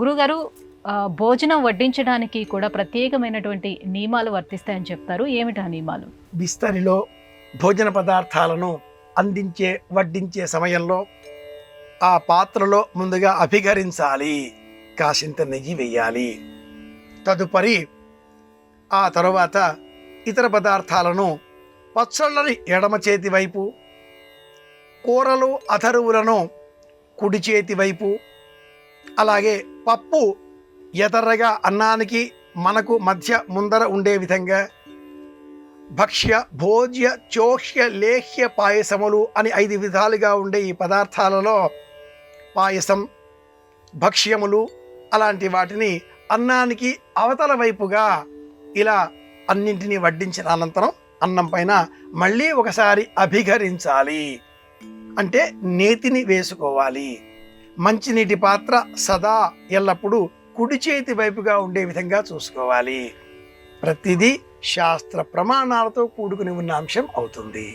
గురుగారు, భోజనం వడ్డించడానికి కూడా ప్రత్యేకమైనటువంటి నియమాలు వర్తిస్తాయని చెప్తారు. ఏమిటి ఆ నియమాలు? బిస్తరిలో భోజన పదార్థాలను వడ్డించే సమయంలో ఆ పాత్రలో ముందుగా అభికరించాలి, కాసింత నెయ్యి వేయాలి. తదుపరి ఆ తరువాత ఇతర పదార్థాలను పచ్చళ్ళని ఎడమ చేతి వైపు, కూరలు అథరువులను కుడి చేతి వైపు, అలాగే పప్పు ఎదర్రగా అన్నానికి మనకు మధ్య ముందర ఉండే విధంగా భక్ష్య, భోజ్య, చోష్య, లేహ్య పాయసములు అని 5 విధాలుగా ఉండే ఈ పదార్థాలలో పాయసం, భక్ష్యములు అలాంటి వాటిని అన్నానికి అవతల వైపుగా ఇలా అన్నింటినీ వడ్డించిన అనంతరం అన్నం పైన మళ్ళీ ఒకసారి అభికరించాలి. అంటే నేతిని వేసుకోవాలి. మంచినీటి పాత్ర సదా ఎల్లప్పుడూ కుడి చేతి వైపుగా ఉండే విధంగా చూసుకోవాలి. ప్రతిదీ శాస్త్ర ప్రమాణాలతో కూడుకుని ఉన్న అంశం అవుతుంది.